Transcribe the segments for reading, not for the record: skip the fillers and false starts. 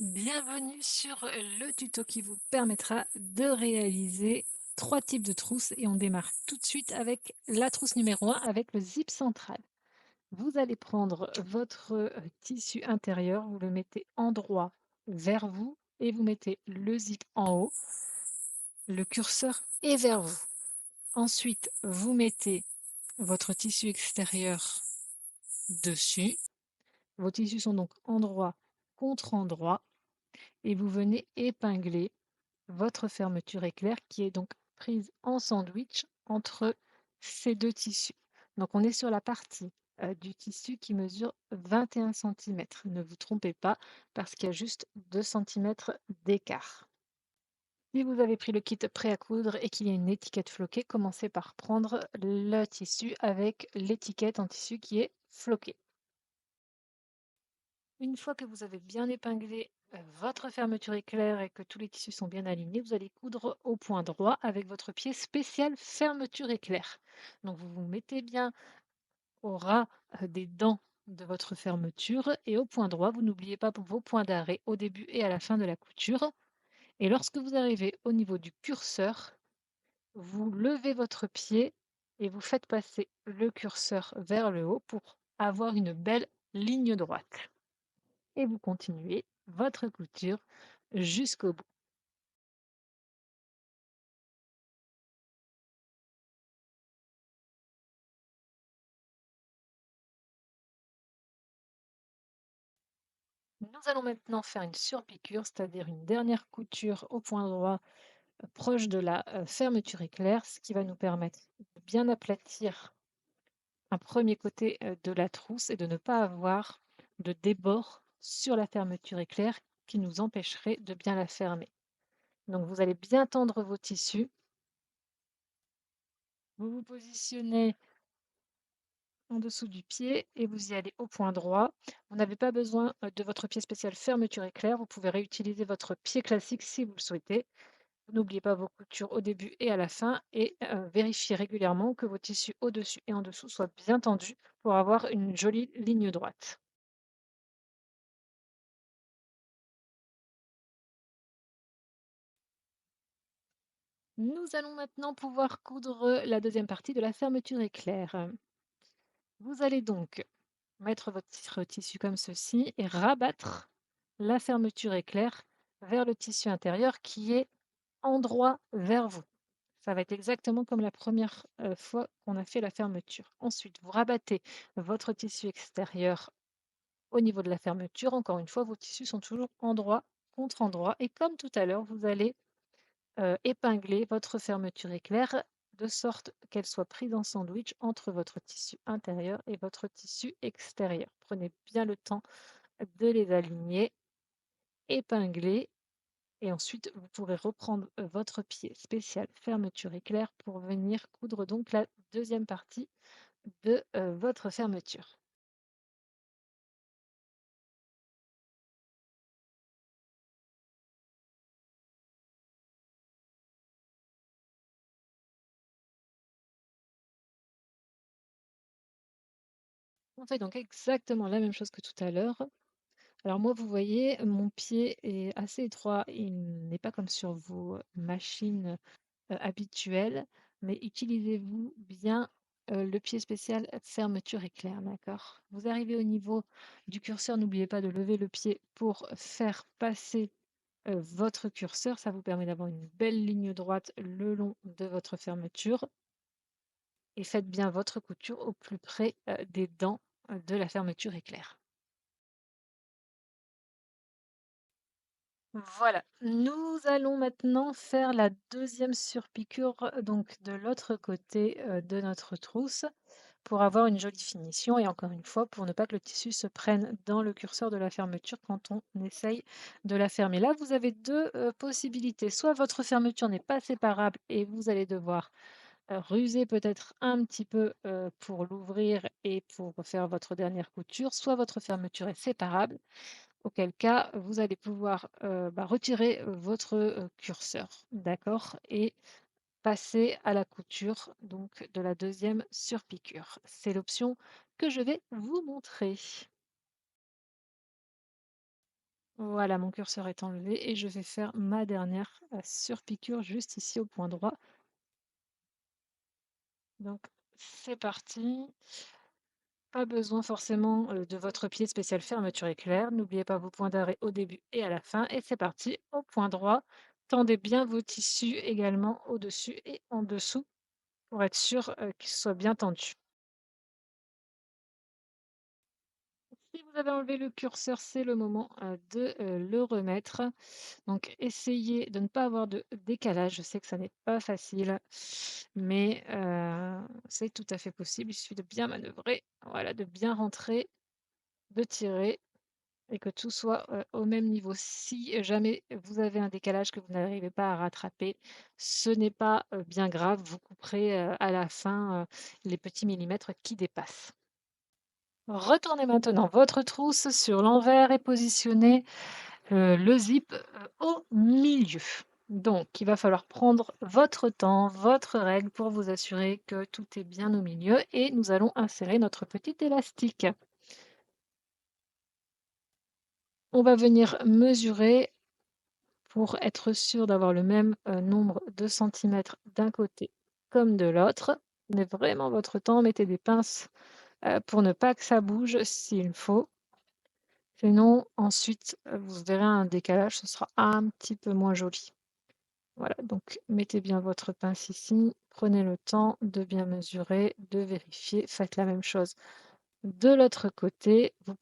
Bienvenue sur le tuto qui vous permettra de réaliser 3 types de trousses et on démarre tout de suite avec la trousse numéro 1 avec le zip central. Vous allez prendre votre tissu intérieur, vous le mettez endroit vers vous et vous mettez le zip en haut, le curseur est vers vous. Ensuite, vous mettez votre tissu extérieur dessus. Vos tissus sont donc endroit contre endroit et vous venez épingler votre fermeture éclair qui est donc prise en sandwich entre ces 2 tissus. Donc on est sur la partie, du tissu qui mesure 21 centimètres. Ne vous trompez pas parce qu'il y a juste 2 centimètres d'écart. Si vous avez pris le kit prêt à coudre et qu'il y a une étiquette floquée, commencez par prendre le tissu avec l'étiquette en tissu qui est floquée. Une fois que vous avez bien épinglé votre fermeture éclair et que tous les tissus sont bien alignés, vous allez coudre au point droit avec votre pied spécial fermeture éclair. Donc vous vous mettez bien au ras des dents de votre fermeture et au point droit, vous n'oubliez pas vos points d'arrêt au début et à la fin de la couture. Et lorsque vous arrivez au niveau du curseur, vous levez votre pied et vous faites passer le curseur vers le haut pour avoir une belle ligne droite et vous continuez votre couture jusqu'au bout. Nous allons maintenant faire une surpiqûre, c'est-à-dire une dernière couture au point droit proche de la fermeture éclair, ce qui va nous permettre de bien aplatir un premier côté de la trousse et de ne pas avoir de débord sur la fermeture éclair qui nous empêcherait de bien la fermer. Donc vous allez bien tendre vos tissus, vous vous positionnez en dessous du pied et vous y allez au point droit. Vous n'avez pas besoin de votre pied spécial fermeture éclair. Vous pouvez réutiliser votre pied classique si vous le souhaitez. N'oubliez pas vos coutures au début et à la fin et vérifiez régulièrement que vos tissus au-dessus et en dessous soient bien tendus pour avoir une jolie ligne droite. Nous allons maintenant pouvoir coudre la deuxième partie de la fermeture éclair. Vous allez donc mettre votre tissu comme ceci et rabattre la fermeture éclair vers le tissu intérieur qui est endroit vers vous. Ça va être exactement comme la première fois qu'on a fait la fermeture. Ensuite, vous rabattez votre tissu extérieur au niveau de la fermeture. Encore une fois, vos tissus sont toujours endroit contre endroit. Et comme tout à l'heure, vous allez épingler votre fermeture éclair de sorte qu'elle soit prise en sandwich entre votre tissu intérieur et votre tissu extérieur. Prenez bien le temps de les aligner, épingler et ensuite vous pourrez reprendre votre pied spécial fermeture éclair pour venir coudre donc la deuxième partie de votre fermeture. On fait donc exactement la même chose que tout à l'heure. Alors moi, vous voyez, mon pied est assez étroit, il n'est pas comme sur vos machines habituelles, mais utilisez-vous bien le pied spécial fermeture éclair, d'accord? Vous arrivez au niveau du curseur, n'oubliez pas de lever le pied pour faire passer votre curseur. Ça vous permet d'avoir une belle ligne droite le long de votre fermeture et faites bien votre couture au plus près des dents de la fermeture éclair. Voilà, nous allons maintenant faire la deuxième surpiqûre donc de l'autre côté de notre trousse pour avoir une jolie finition et encore une fois pour ne pas que le tissu se prenne dans le curseur de la fermeture quand on essaye de la fermer. Là, vous avez deux possibilités. Soit votre fermeture n'est pas séparable et vous allez devoir ruser peut-être un petit peu pour l'ouvrir et pour faire votre dernière couture, soit votre fermeture est séparable auquel cas vous allez pouvoir, retirer, votre, curseur, d'accord? Et passer à la couture donc de la deuxième surpiqûre. C'est l'option que je vais vous montrer. Voilà, mon curseur est enlevé et je vais faire ma dernière, surpiqûre juste ici au point droit. Donc c'est parti. Pas besoin forcément, de votre pied spécial fermeture éclair. N'oubliez pas vos points d'arrêt au début et à la fin et c'est parti, au point droit. Tendez bien vos tissus également au-dessus et en dessous pour être sûr, qu'ils soient bien tendus. Si vous avez enlevé le curseur, c'est le moment, de, le remettre. Donc essayez de ne pas avoir de décalage. Je sais que ça n'est pas facile, mais c'est tout à fait possible. Il suffit de bien manœuvrer, voilà, de bien rentrer, de tirer et que tout soit, au même niveau. Si jamais vous avez un décalage que vous n'arrivez pas à rattraper, ce n'est pas, bien grave. Vous couperez, à la fin, les petits millimètres qui dépassent. Retournez maintenant votre trousse sur l'envers et positionnez, le zip, au milieu. Donc il va falloir prendre votre temps, votre règle pour vous assurer que tout est bien au milieu et nous allons insérer notre petit élastique. On va venir mesurer pour être sûr d'avoir le même, nombre de centimètres d'un côté comme de l'autre. Prenez vraiment votre temps, mettez des pinces, pour ne pas que ça bouge s'il faut. Sinon ensuite, vous verrez un décalage, ce sera un petit peu moins joli. Voilà, donc mettez bien votre pince ici, prenez le temps de bien mesurer, de vérifier, faites la même chose de l'autre côté. Vous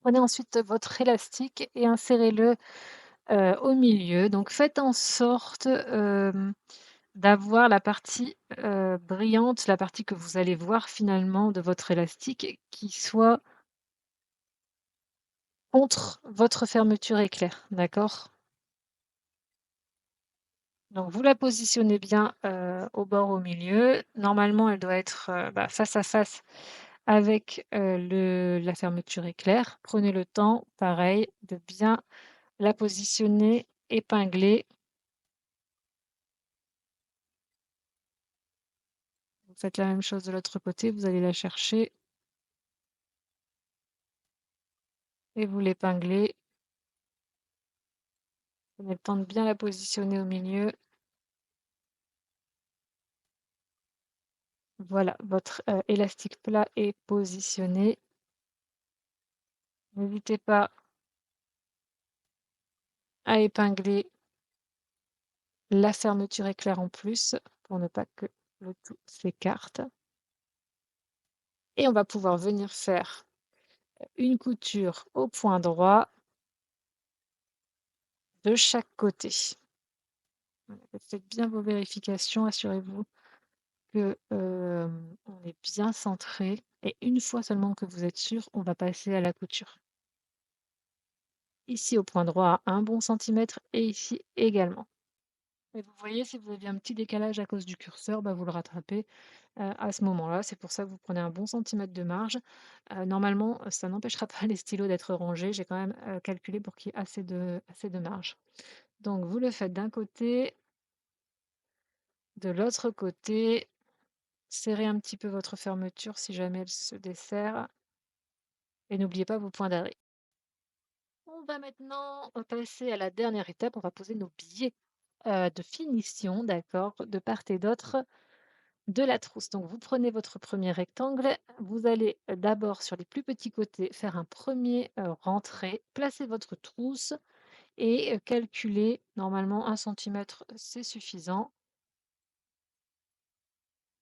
prenez ensuite votre élastique et insérez-le, au milieu. Donc faites en sorte, d'avoir la partie, brillante, la partie que vous allez voir finalement de votre élastique qui soit contre votre fermeture éclair, d'accord? Donc vous la positionnez bien, au bord, au milieu. Normalement, elle doit être, bah, face à face avec, le la fermeture éclair. Prenez le temps, pareil, de bien la positionner, épingler. Vous faites la même chose de l'autre côté, vous allez la chercher et vous l'épinglez. Prenez le temps de bien la positionner au milieu. Voilà, votre, élastique plat est positionné. N'hésitez pas à épingler la fermeture éclair en plus pour ne pas que le tout s'écarte et on va pouvoir venir faire une couture au point droit de chaque côté. Voilà, faites bien vos vérifications, assurez-vous que, on est bien centré et une fois seulement que vous êtes sûr, on va passer à la couture. Ici au point droit à 1 bon centimètre et ici également. Et vous voyez, si vous aviez un petit décalage à cause du curseur, bah, vous le rattrapez, à ce moment-là. C'est pour ça que vous prenez un bon centimètre de marge. Normalement, ça n'empêchera pas les stylos d'être rangés. J'ai quand même, calculé pour qu'il y ait assez de marge. Donc vous le faites d'un côté, de l'autre côté. Serrez un petit peu votre fermeture si jamais elle se desserre et n'oubliez pas vos points d'arrêt. On va maintenant passer à la dernière étape. On va poser nos billets, de finition, d'accord, de part et d'autre de la trousse. Donc vous prenez votre premier rectangle, vous allez d'abord sur les plus petits côtés faire un premier rentré, placez votre trousse et calculez, normalement 1 centimètre c'est suffisant.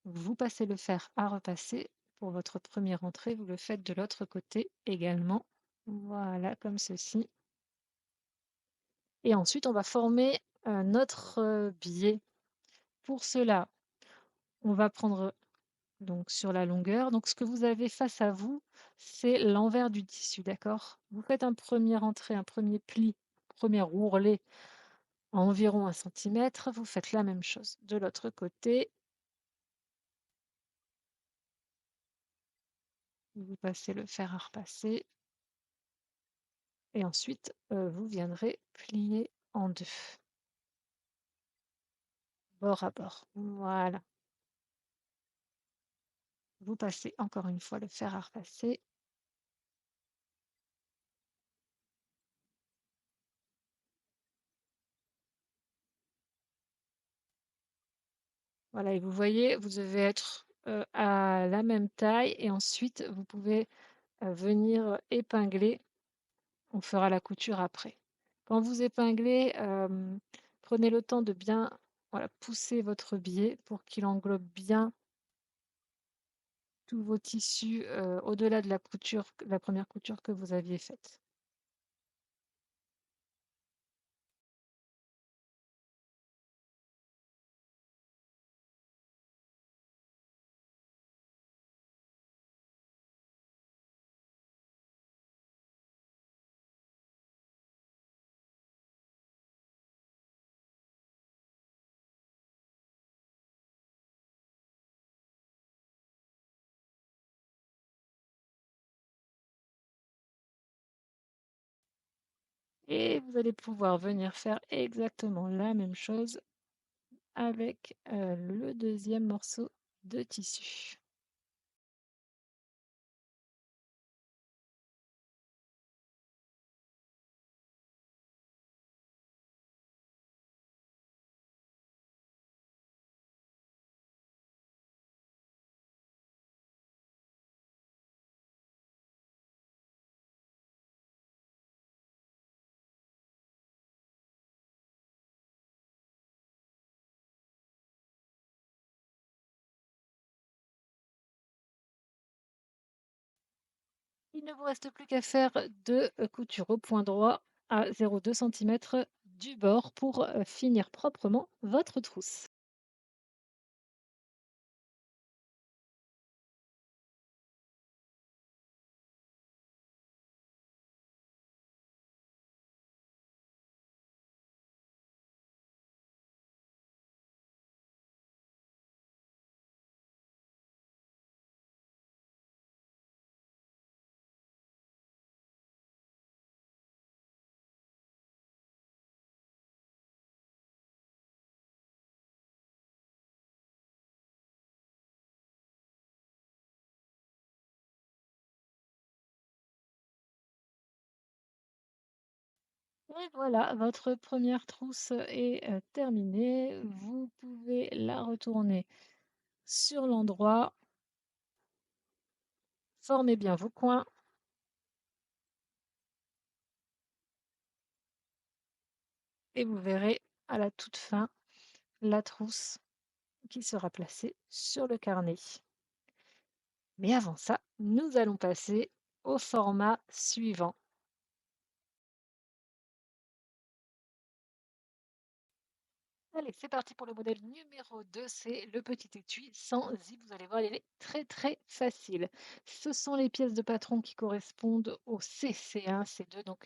Vous passez le fer à repasser pour votre premier rentré, vous le faites de l'autre côté également. Voilà, comme ceci. Et ensuite, on va former notre billet. Pour cela, on va prendre donc sur la longueur. Donc, ce que vous avez face à vous, c'est l'envers du tissu, d'accord? Vous faites un premier entrée, un premier pli, premier ourlet à environ 1 centimètre. Vous faites la même chose de l'autre côté. Vous passez le fer à repasser. et ensuite, vous viendrez plier en 2, bord à bord. Voilà. Vous passez encore une fois le fer à repasser. Voilà et vous voyez, vous devez être, à la même taille et ensuite vous pouvez, venir épingler. On fera la couture après. Quand vous épinglez, prenez le temps de bien, voilà, pousser votre biais pour qu'il englobe bien tous vos tissus, au-delà de la première couture que vous aviez faite. Et vous allez pouvoir venir faire exactement la même chose avec, le deuxième morceau de tissu. Il ne vous reste plus qu'à faire 2 coutures au point droit à 0,2 cm du bord pour, finir proprement votre trousse. Et voilà, votre première trousse est, terminée. Vous pouvez la retourner sur l'endroit, formez bien vos coins et vous verrez à la toute fin la trousse qui sera placée sur le carnet. Mais avant ça, nous allons passer au format suivant. Allez, c'est parti pour le modèle numéro 2. C'est le petit étui sans zip. Vous allez voir, il est très très facile. Ce sont les pièces de patron qui correspondent au C1, C2. Donc,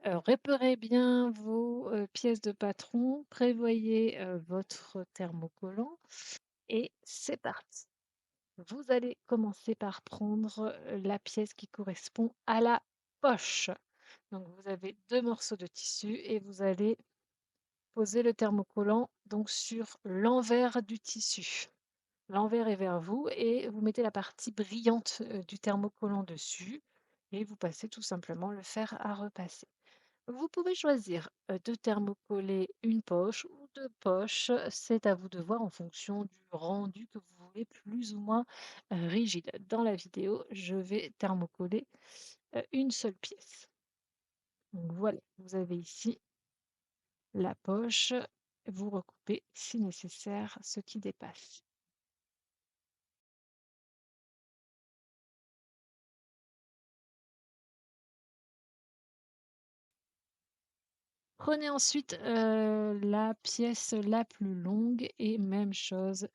repérez bien vos pièces de patron, prévoyez votre thermocollant et c'est parti. Vous allez commencer par prendre la pièce qui correspond à la poche. Donc, vous avez deux morceaux de tissu et vous allez posez le thermocollant donc sur l'envers du tissu. L'envers est vers vous et vous mettez la partie brillante du thermocollant dessus et vous passez tout simplement le fer à repasser. Vous pouvez choisir de thermocoller une poche ou deux poches, c'est à vous de voir en fonction du rendu que vous voulez plus ou moins rigide. Dans la vidéo, je vais thermocoller une seule pièce. Donc voilà, vous avez ici la poche, vous recoupez si nécessaire ce qui dépasse. Prenez ensuite la pièce la plus longue et même chose,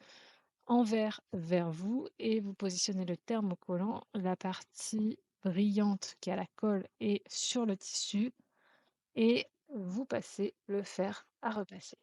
envers vers vous et vous positionnez le thermocollant, la partie brillante qui a la colle est sur le tissu et vous passez le fer à repasser.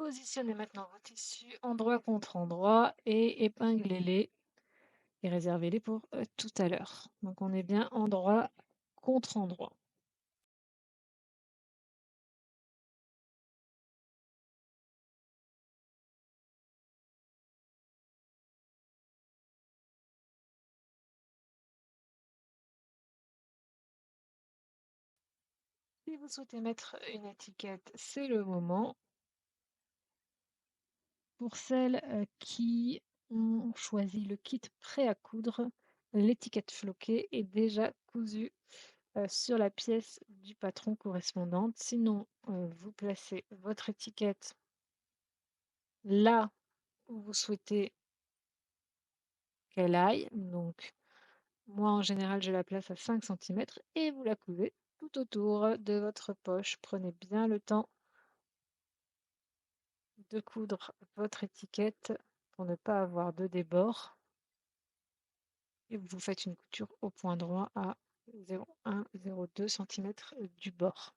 Positionnez maintenant vos tissus endroit contre endroit et épinglez-les et réservez-les pour tout à l'heure. Donc on est bien endroit contre endroit. Si vous souhaitez mettre une étiquette, c'est le moment. Pour celles qui ont choisi le kit prêt à coudre, l'étiquette floquée est déjà cousue sur la pièce du patron correspondante. Sinon, vous placez votre étiquette là où vous souhaitez qu'elle aille. Donc, moi, en général, je la place à 5 centimètres et vous la cousez tout autour de votre poche. Prenez bien le temps de coudre votre étiquette pour ne pas avoir de débord. Et vous faites une couture au point droit à 0,1-0,2 cm du bord.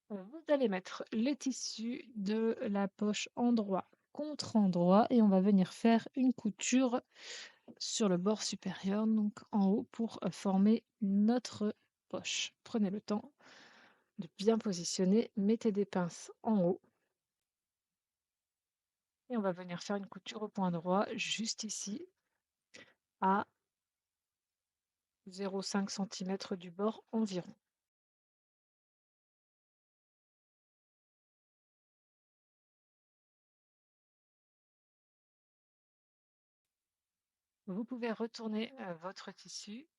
Vous allez mettre les tissus de la poche endroit contre endroit et on va venir faire une couture sur le bord supérieur, donc en haut, pour former notre poche. Prenez le temps de bien positionner, mettez des pinces en haut et on va venir faire une couture au point droit juste ici à 0,5 cm du bord environ. Vous pouvez retourner votre tissu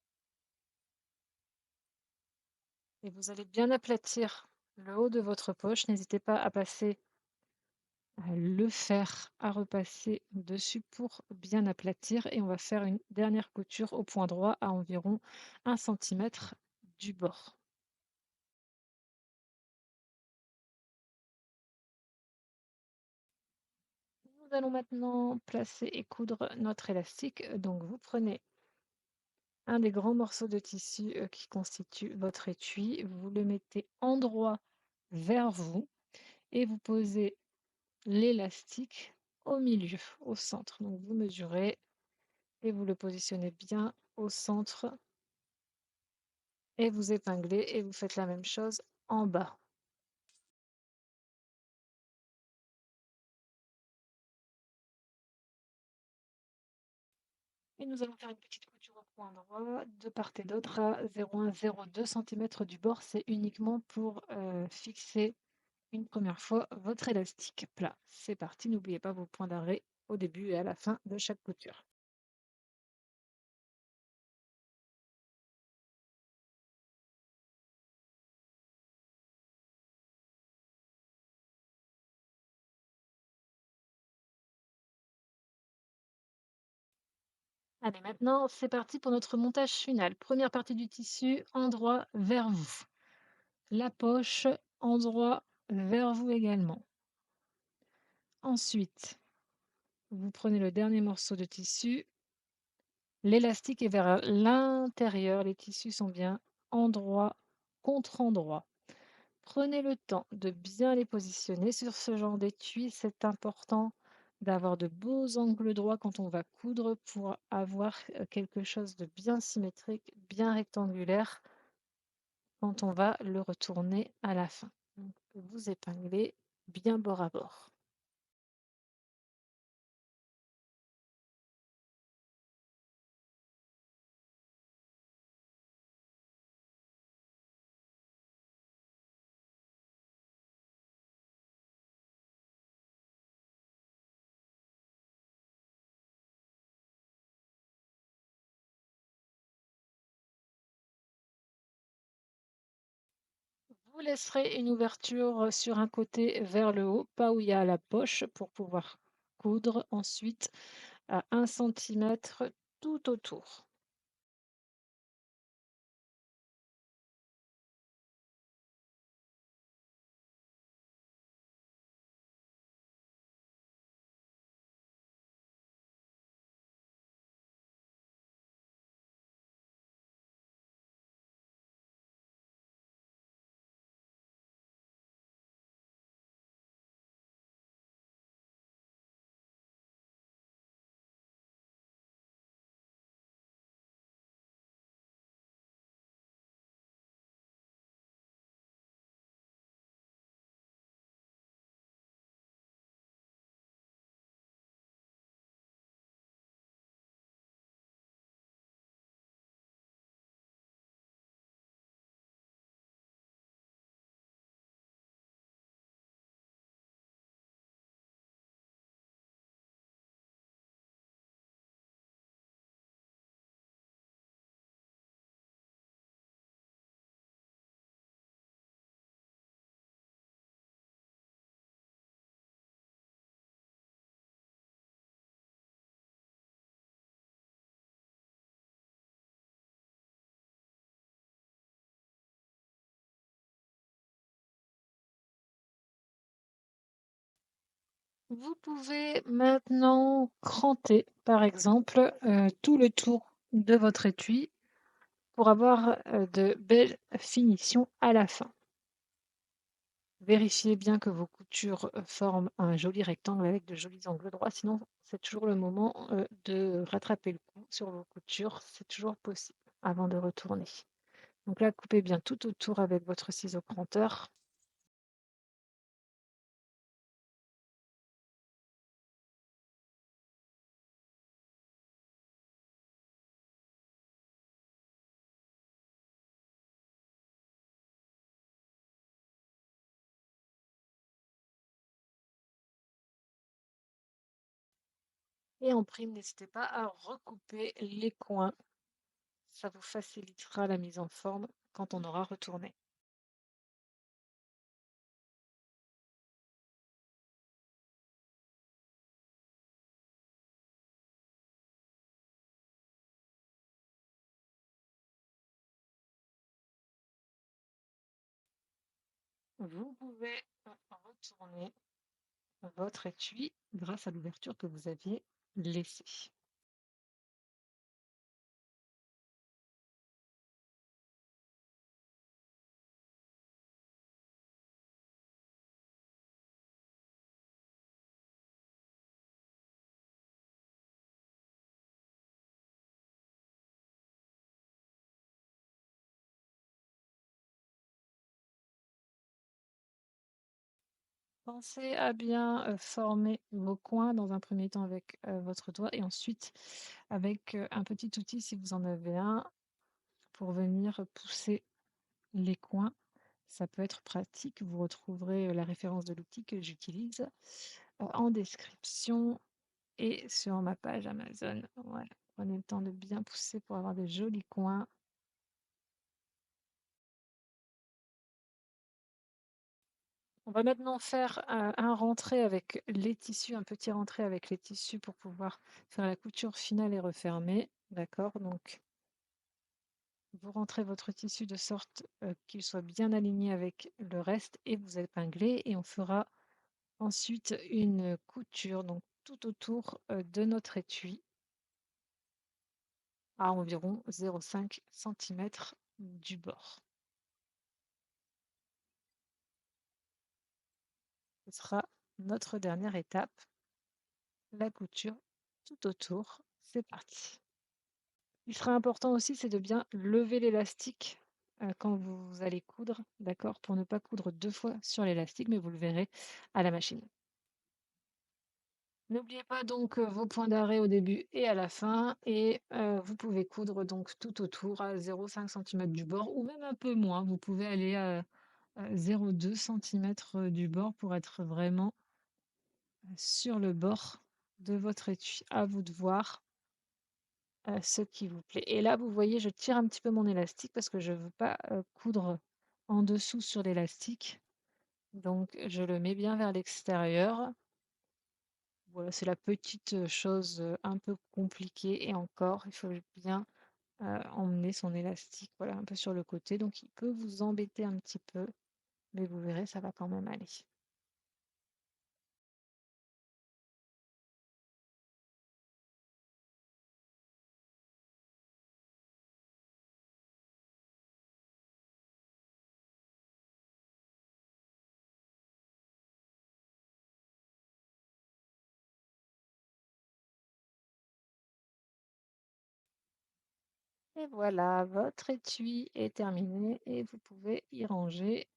et vous allez bien aplatir le haut de votre poche. N'hésitez pas à passer le fer à repasser dessus pour bien aplatir et on va faire une dernière couture au point droit à environ 1 cm du bord. Nous allons maintenant placer et coudre notre élastique. Donc vous prenez un des grands morceaux de tissu qui constitue votre étui, vous le mettez endroit vers vous et vous posez l'élastique au milieu, au centre. Donc vous mesurez et vous le positionnez bien au centre et vous épinglez et vous faites la même chose en bas. Et nous allons faire une petite couture au point droit de part et d'autre à 0,1-0,2 cm du bord. C'est uniquement pour fixer une première fois votre élastique plat. C'est parti, n'oubliez pas vos points d'arrêt au début et à la fin de chaque couture. Allez, maintenant, c'est parti pour notre montage final. Première partie du tissu, endroit vers vous. La poche, endroit vers vous également. Ensuite, vous prenez le dernier morceau de tissu. L'élastique est vers l'intérieur. Les tissus sont bien endroit contre endroit. Prenez le temps de bien les positionner sur ce genre d'étui. C'est important d'avoir de beaux angles droits quand on va coudre pour avoir quelque chose de bien symétrique, bien rectangulaire quand on va le retourner à la fin. Donc, vous épinglez bien bord à bord. Vous laisserez une ouverture sur un côté vers le haut, pas où il y a la poche, pour pouvoir coudre ensuite à 1 centimètre tout autour. Vous pouvez maintenant cranter, par exemple, tout le tour de votre étui pour avoir, de belles finitions à la fin. Vérifiez bien que vos coutures, forment un joli rectangle avec de jolis angles droits, sinon c'est toujours le moment, de rattraper le coup sur vos coutures, c'est toujours possible avant de retourner. Donc là, coupez bien tout autour avec votre ciseau cranteur. Et en prime, n'hésitez pas à recouper les coins, ça vous facilitera la mise en forme quand on aura retourné. Vous pouvez retourner votre étui grâce à l'ouverture que vous aviez laissée. Pensez à bien, former vos coins dans un premier temps avec, votre doigt et ensuite avec, un petit outil si vous en avez un pour venir pousser les coins. Ça peut être pratique. Vous retrouverez, la référence de l'outil que j'utilise, en description et sur ma page Amazon. Voilà, prenez le temps de bien pousser pour avoir des jolis coins. On va maintenant faire un rentré avec les tissus, un petit rentré avec les tissus pour pouvoir faire la couture finale et refermer. D'accord? Donc, vous rentrez votre tissu de sorte qu'il soit bien aligné avec le reste et vous épinglez. Et on fera ensuite une couture donc tout autour de notre étui à environ 0,5 cm du bord. Ce sera notre dernière étape, la couture tout autour. C'est parti. Il sera important aussi, c'est de bien lever l'élastique, quand vous allez coudre, d'accord? Pour ne pas coudre 2 fois sur l'élastique, mais vous le verrez à la machine. N'oubliez pas donc, vos points d'arrêt au début et à la fin et vous pouvez coudre donc tout autour à 0,5 cm du bord ou même un peu moins. Vous pouvez aller à 0,2 cm du bord pour être vraiment, sur le bord de votre étui. À vous de voir ce qui vous plaît. Et là, vous voyez, je tire un petit peu mon élastique parce que je ne veux pas coudre en dessous sur l'élastique. Donc, je le mets bien vers l'extérieur. Voilà, c'est la petite chose un peu compliquée. Et encore, il faut bien emmener son élastique voilà, un peu sur le côté. Donc, il peut vous embêter un petit peu, mais vous verrez, ça va quand même aller. Et voilà, votre étui est terminé et vous pouvez y ranger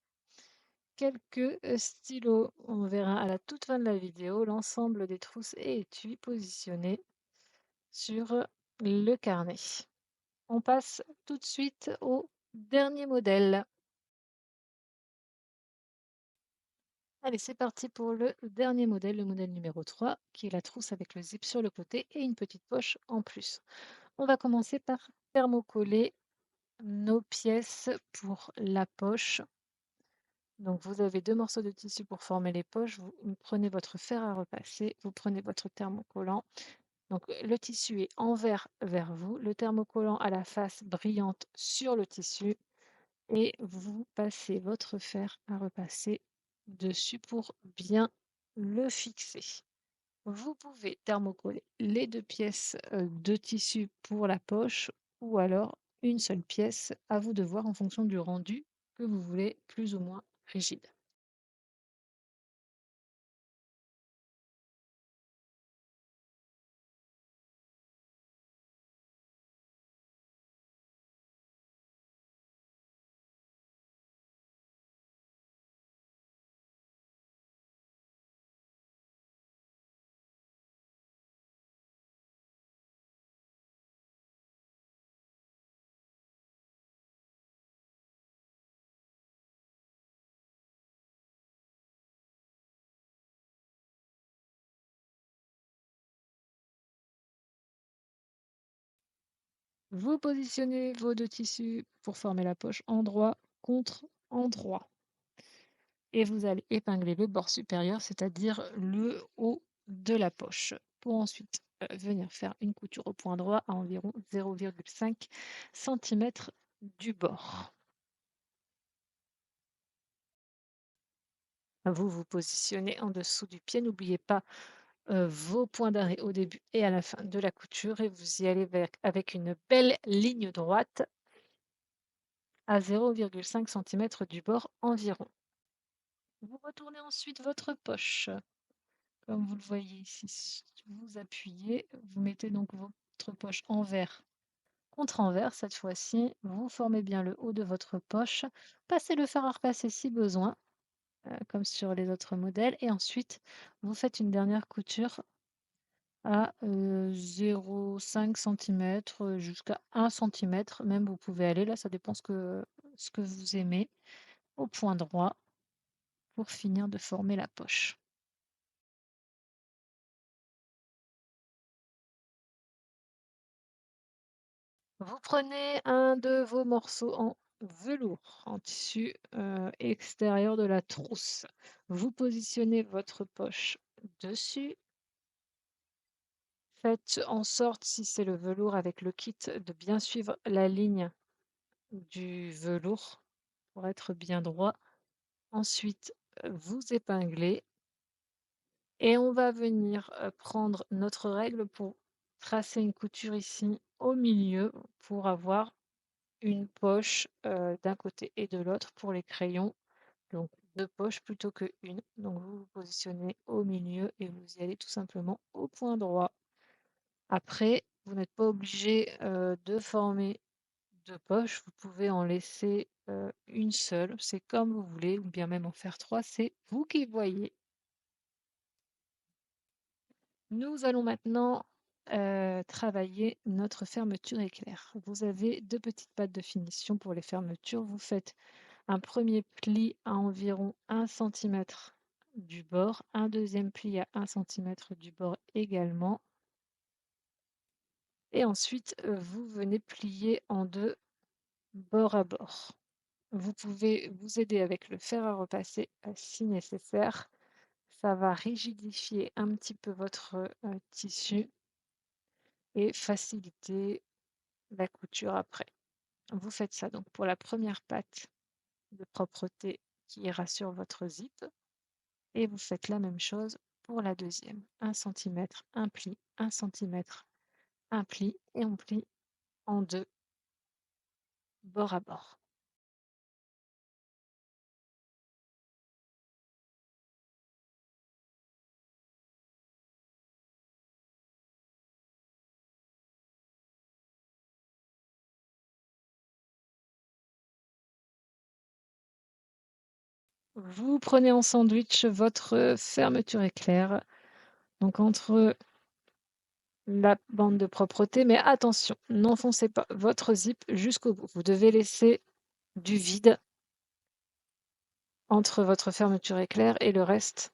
quelques stylos. On verra à la toute fin de la vidéo l'ensemble des trousses et étuis positionnés sur le carnet. On passe tout de suite au dernier modèle. Allez, c'est parti pour le dernier modèle, le modèle numéro 3, qui est la trousse avec le zip sur le côté et une petite poche en plus. On va commencer par thermocoller nos pièces pour la poche. Donc, vous avez 2 morceaux de tissu pour former les poches. Vous prenez votre fer à repasser, vous prenez votre thermocollant. Donc, le tissu est envers vers vous, le thermocollant a la face brillante sur le tissu et vous passez votre fer à repasser dessus pour bien le fixer. Vous pouvez thermocoller les 2 pièces, de tissu pour la poche ou alors une seule pièce, à vous de voir en fonction du rendu que vous voulez plus ou moins rigide. Vous positionnez vos 2 tissus pour former la poche endroit contre endroit et vous allez épingler le bord supérieur, c'est-à-dire le haut de la poche, pour ensuite, venir faire une couture au point droit à environ 0,5 centimètres du bord. Vous vous positionnez en dessous du pied, n'oubliez pas, vos points d'arrêt au début et à la fin de la couture et vous y allez avec une belle ligne droite à 0,5 centimètres du bord environ. Vous retournez ensuite votre poche, comme vous le voyez ici. Vous appuyez, vous mettez donc votre poche envers contre envers cette fois-ci. Vous formez bien le haut de votre poche. Passez le fer à repasser si besoin, comme sur les autres modèles. Et ensuite, vous faites une dernière couture à 0,5 centimètres jusqu'à 1 centimètre. Même vous pouvez aller là, ça dépend ce que vous aimez, au point droit pour finir de former la poche. Vous prenez un de vos morceaux en velours, en tissu, extérieur de la trousse. Vous positionnez votre poche dessus. Faites en sorte, si c'est le velours avec le kit, de bien suivre la ligne du velours pour être bien droit. Ensuite, vous épinglez et on va venir, prendre notre règle pour tracer une couture ici au milieu pour avoir une poche, d'un côté et de l'autre pour les crayons, donc 2 poches plutôt qu'1. Donc vous vous positionnez au milieu et vous y allez tout simplement au point droit. Après, vous n'êtes pas obligé, de former 2 poches, vous pouvez en laisser, 1 seule, c'est comme vous voulez ou bien même en faire 3, c'est vous qui voyez. Nous allons maintenant, travailler notre fermeture éclair. Vous avez 2 petites pattes de finition pour les fermetures. Vous faites un premier pli à environ 1 centimètre du bord, un deuxième pli à 1 centimètre du bord également et ensuite, vous venez plier en 2 bord à bord. Vous pouvez vous aider avec le fer à repasser, si nécessaire. Ça va rigidifier un petit peu votre, tissu et faciliter la couture après. Vous faites ça donc pour la première patte de propreté qui ira sur votre zip et vous faites la même chose pour la deuxième. 1 centimètre, un pli, 1 centimètre, un pli et on plie en 2 bord à bord. Vous prenez en sandwich votre fermeture éclair, donc entre la bande de propreté, mais attention, n'enfoncez pas votre zip jusqu'au bout. Vous devez laisser du vide entre votre fermeture éclair et le reste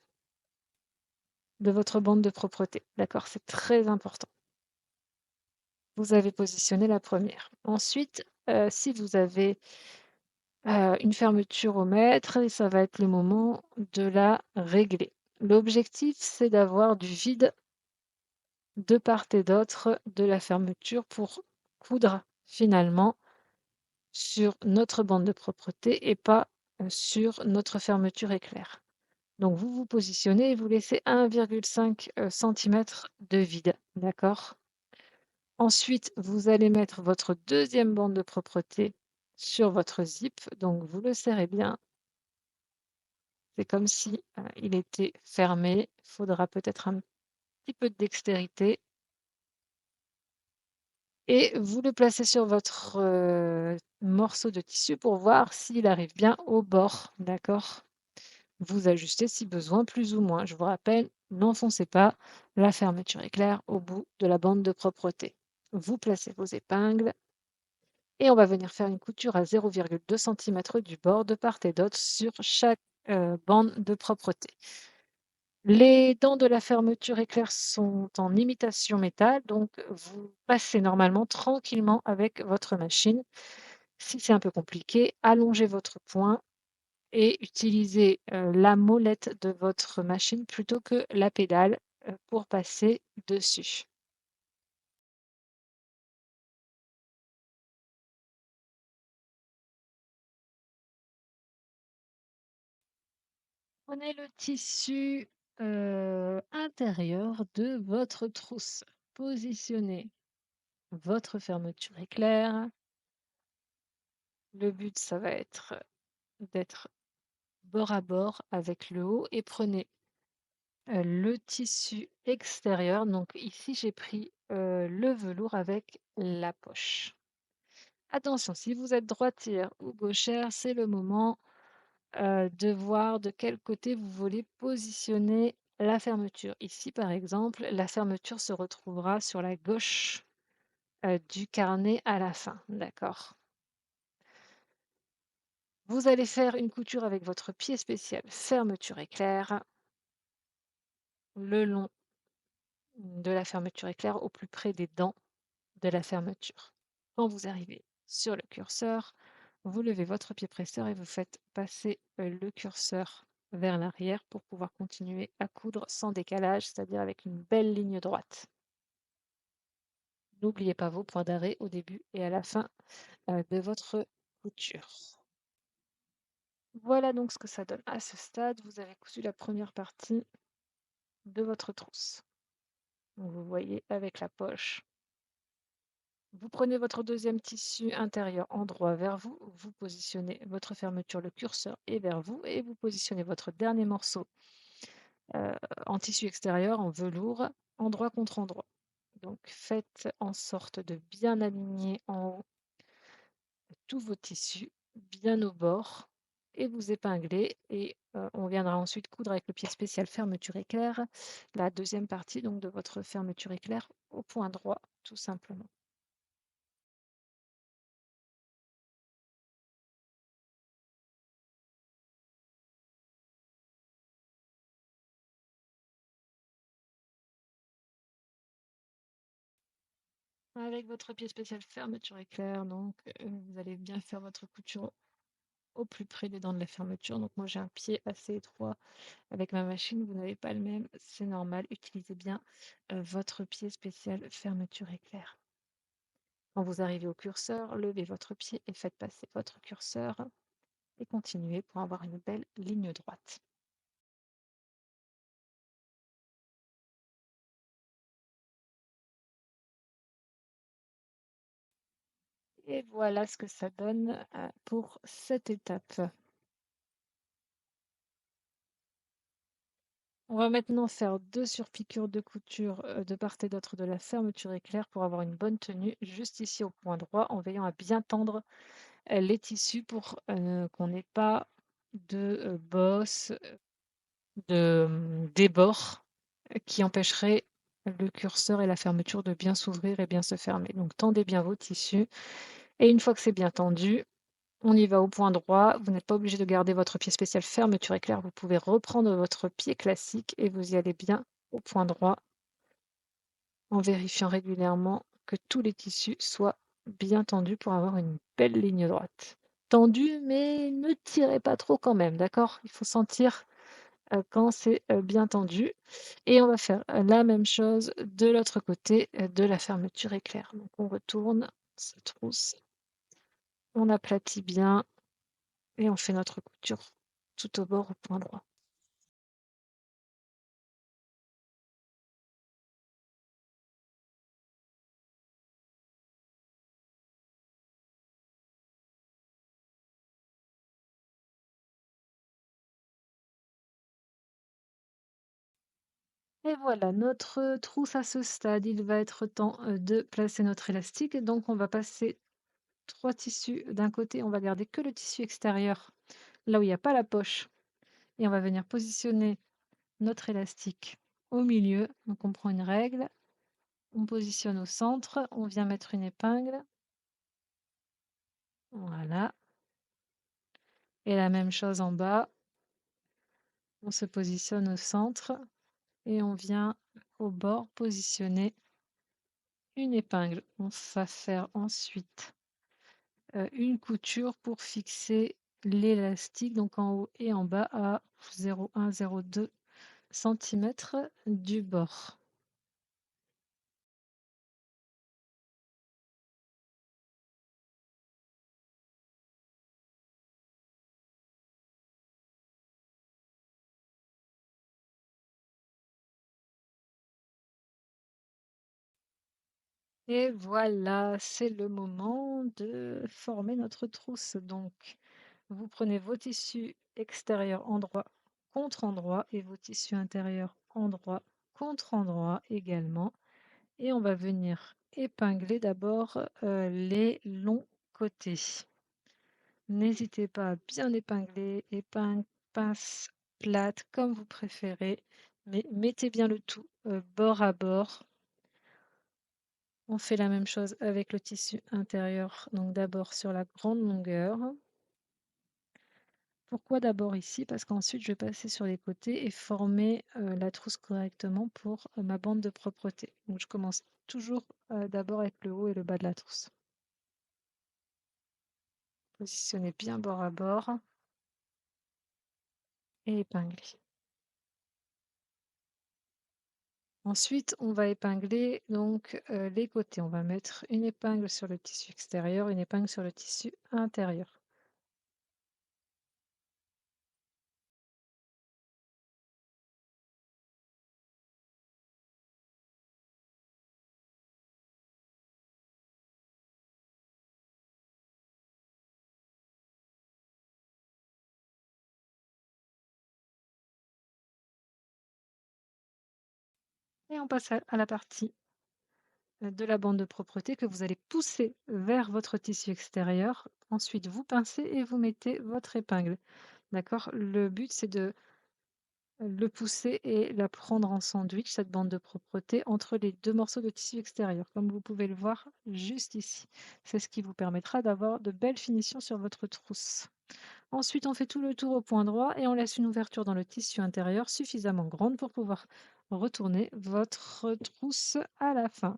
de votre bande de propreté. D'accord? C'est très important. Vous avez positionné la première. Ensuite, si vous avez, une fermeture au mètre, et ça va être le moment de la régler. L'objectif, c'est d'avoir du vide de part et d'autre de la fermeture pour coudre finalement sur notre bande de propreté et pas, sur notre fermeture éclair. Donc vous vous positionnez et vous laissez 1,5 centimètre de vide, d'accord? Ensuite, vous allez mettre votre deuxième bande de propreté sur votre zip, donc vous le serrez bien. C'est comme si, il était fermé. Il faudra peut-être un petit peu de dextérité et vous le placez sur votre, morceau de tissu pour voir s'il arrive bien au bord, d'accord? Vous ajustez si besoin, plus ou moins. Je vous rappelle, n'enfoncez pas la fermeture éclair au bout de la bande de propreté. Vous placez vos épingles et on va venir faire une couture à 0,2 centimètre du bord de part et d'autre sur chaque, bande de propreté. Les dents de la fermeture éclair sont en imitation métal, donc vous passez normalement tranquillement avec votre machine. Si c'est un peu compliqué, allongez votre poing et utilisez, la molette de votre machine plutôt que la pédale, pour passer dessus. Prenez le tissu, intérieur de votre trousse. Positionnez votre fermeture éclair. Le but, ça va être d'être bord à bord avec le haut et prenez, le tissu extérieur. Donc ici, j'ai pris, le velours avec la poche. Attention, si vous êtes droitière ou gauchère, c'est le moment, de voir de quel côté vous voulez positionner la fermeture. Ici, par exemple, la fermeture se retrouvera sur la gauche, du carnet à la fin, d'accord? Vous allez faire une couture avec votre pied spécial fermeture éclair le long de la fermeture éclair au plus près des dents de la fermeture. Quand vous arrivez sur le curseur, vous levez votre pied presseur et vous faites passer le curseur vers l'arrière pour pouvoir continuer à coudre sans décalage, c'est-à-dire avec une belle ligne droite. N'oubliez pas vos points d'arrêt au début et à la fin de votre couture. Voilà donc ce que ça donne à ce stade. Vous avez cousu la première partie de votre trousse. Donc vous voyez avec la poche. Vous prenez votre deuxième tissu intérieur endroit vers vous, vous positionnez votre fermeture, le curseur est vers vous et vous positionnez votre dernier morceau en tissu extérieur, en velours, endroit contre endroit. Donc faites en sorte de bien aligner en haut tous vos tissus, bien au bord, et vous épinglez. Et on viendra ensuite coudre avec le pied spécial fermeture éclair, la deuxième partie donc de votre fermeture éclair au point droit, tout simplement. Avec votre pied spécial fermeture éclair, donc vous allez bien faire votre couture au plus près des dents de la fermeture. Donc moi j'ai un pied assez étroit avec ma machine, vous n'avez pas le même, c'est normal. Utilisez bien votre pied spécial fermeture éclair. Quand vous arrivez au curseur, levez votre pied et faites passer votre curseur et continuez pour avoir une belle ligne droite. Et voilà ce que ça donne pour cette étape. On va maintenant faire 2 surpiqûres de couture, de part et d'autre de la fermeture éclair pour avoir une bonne tenue, juste ici au point droit, en veillant à bien tendre, les tissus pour, qu'on n'ait pas de, bosses, débords, qui empêcheraient le curseur et la fermeture de bien s'ouvrir et bien se fermer. Donc tendez bien vos tissus et une fois que c'est bien tendu, on y va au point droit. Vous n'êtes pas obligé de garder votre pied spécial fermeture éclair. Vous pouvez reprendre votre pied classique et vous y allez bien au point droit en vérifiant régulièrement que tous les tissus soient bien tendus pour avoir une belle ligne droite. Tendu, mais ne tirez pas trop quand même, d'accord? Il faut sentir quand c'est bien tendu. Et on va faire la même chose de l'autre côté de la fermeture éclair. Donc on retourne sa trousse, on aplatit bien et on fait notre couture tout au bord au point droit. Et voilà, notre trousse à ce stade, il va être temps, de placer notre élastique. Donc on va passer 3 tissus d'un côté, on va garder que le tissu extérieur, là où il y a pas la poche et on va venir positionner notre élastique au milieu. Donc on prend une règle, on positionne au centre, on vient mettre une épingle. Voilà, et la même chose en bas, on se positionne au centre et on vient au bord positionner une épingle. On va faire ensuite une couture pour fixer l'élastique, donc en haut et en bas à 0,1-0,2 centimètres du bord. Et voilà, c'est le moment de former notre trousse. Donc, vous prenez vos tissus extérieurs endroit contre endroit et vos tissus intérieurs endroit contre endroit également. Et on va venir épingler d'abord les longs côtés. N'hésitez pas à bien épingler, épingle, pince plate, comme vous préférez, mais mettez bien le tout bord à bord. On fait la même chose avec le tissu intérieur, donc d'abord sur la grande longueur. Pourquoi d'abord ici? Parce qu'ensuite je vais passer sur les côtés et former la trousse correctement pour ma bande de propreté. Donc je commence toujours d'abord avec le haut et le bas de la trousse. Positionnez bien bord à bord et épingler. Ensuite, on va épingler donc les côtés. On va mettre une épingle sur le tissu extérieur, une épingle sur le tissu intérieur. Et on passe à la partie de la bande de propreté que vous allez pousser vers votre tissu extérieur. Ensuite, vous pincez et vous mettez votre épingle. D'accord? Le but, c'est de le pousser et la prendre en sandwich, cette bande de propreté, entre les deux morceaux de tissu extérieur, comme vous pouvez le voir juste ici. C'est ce qui vous permettra d'avoir de belles finitions sur votre trousse. Ensuite, on fait tout le tour au point droit et on laisse une ouverture dans le tissu intérieur suffisamment grande pour pouvoir retourner votre trousse à la fin.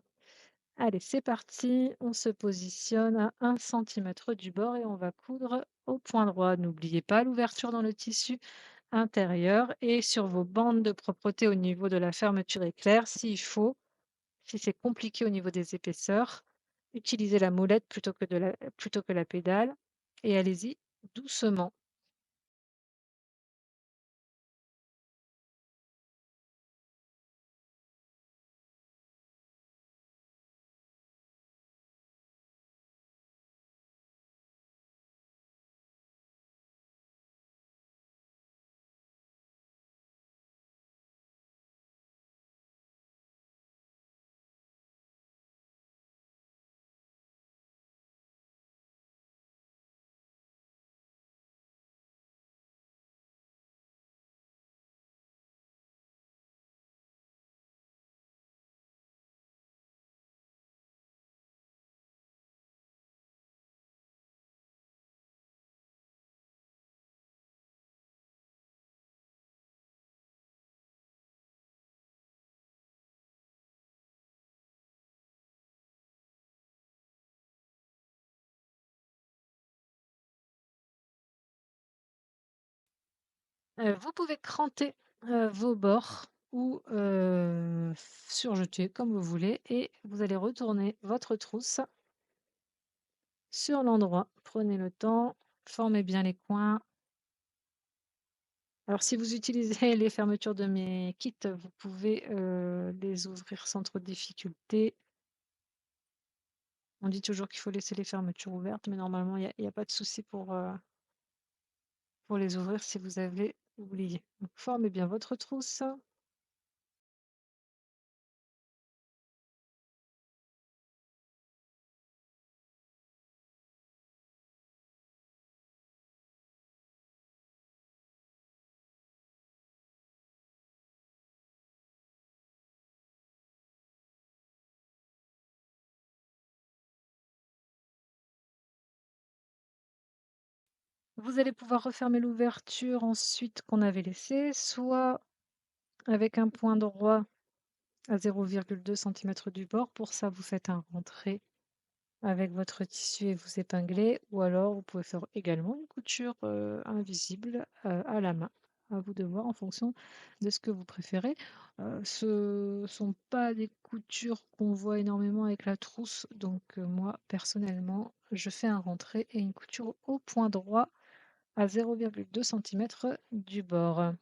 Allez, c'est parti, on se positionne à 1 centimètre du bord et on va coudre au point droit. N'oubliez pas l'ouverture dans le tissu intérieur et sur vos bandes de propreté au niveau de la fermeture éclair, s'il faut, si c'est compliqué au niveau des épaisseurs, utilisez la molette plutôt que la pédale et allez-y doucement. Vous pouvez cranter vos bords ou surjeter comme vous voulez et vous allez retourner votre trousse sur l'endroit. Prenez le temps, formez bien les coins. Alors si vous utilisez les fermetures de mes kits, vous pouvez les ouvrir sans trop de difficulté. On dit toujours qu'il faut laisser les fermetures ouvertes, mais normalement, il y a pas de souci pour les ouvrir si vous avez oublié. Donc, formez bien votre trousse. Vous allez pouvoir refermer l'ouverture ensuite qu'on avait laissée, soit avec un point droit à 0,2 cm du bord. Pour ça, vous faites un rentré avec votre tissu et vous épinglez, ou alors vous pouvez faire également une couture invisible à la main. À vous de voir en fonction de ce que vous préférez. Ce sont pas des coutures qu'on voit énormément avec la trousse, donc moi personnellement, je fais un rentré et une couture au point droit à 0,2 cm du bord.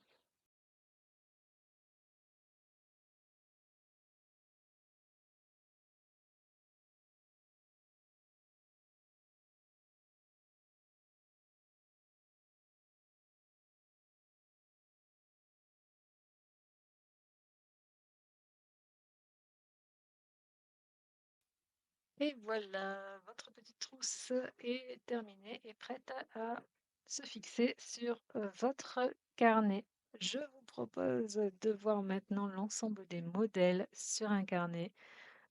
Et voilà, votre petite trousse est terminée et prête à se fixer sur votre carnet. Je vous propose de voir maintenant l'ensemble des modèles sur un carnet.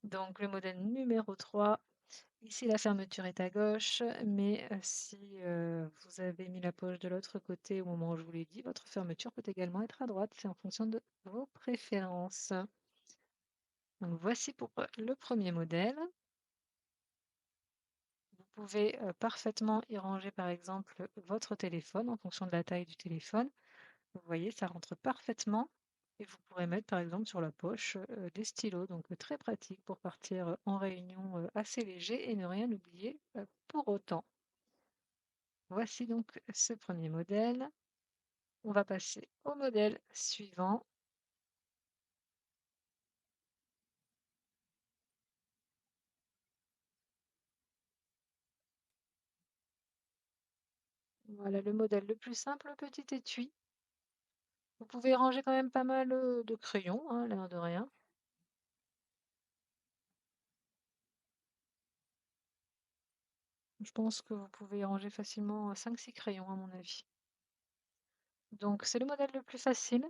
Donc le modèle numéro 3, ici la fermeture est à gauche, mais si vous avez mis la poche de l'autre côté au moment où je vous l'ai dit, votre fermeture peut également être à droite, c'est en fonction de vos préférences. Donc voici pour le premier modèle. Vous pouvez parfaitement y ranger par exemple votre téléphone en fonction de la taille du téléphone. Vous voyez, ça rentre parfaitement et vous pourrez mettre par exemple sur la poche des stylos, donc très pratique pour partir en réunion assez léger et ne rien oublier pour autant. Voici donc ce premier modèle. On va passer au modèle suivant. Voilà le modèle le plus simple, petit étui. Vous pouvez ranger quand même pas mal de crayons, hein, l'air de rien. Je pense que vous pouvez y ranger facilement 5-6 crayons à mon avis. Donc c'est le modèle le plus facile,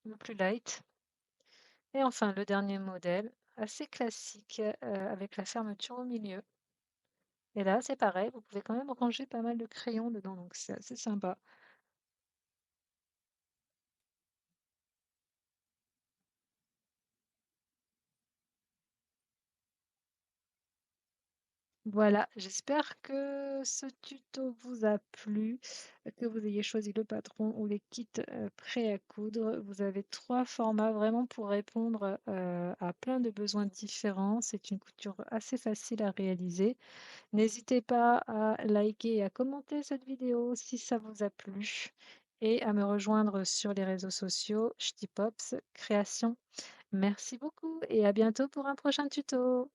le plus light. Et enfin le dernier modèle, assez classique, avec la fermeture au milieu. Et là c'est pareil, vous pouvez quand même ranger pas mal de crayons dedans, donc c'est assez sympa. Voilà, j'espère que ce tuto vous a plu, que vous ayez choisi le patron ou les kits prêts à coudre. Vous avez 3 formats vraiment pour répondre à plein de besoins différents. C'est une couture assez facile à réaliser. N'hésitez pas à liker et à commenter cette vidéo si ça vous a plu et à me rejoindre sur les réseaux sociaux Shtipops Création. Merci beaucoup et à bientôt pour un prochain tuto.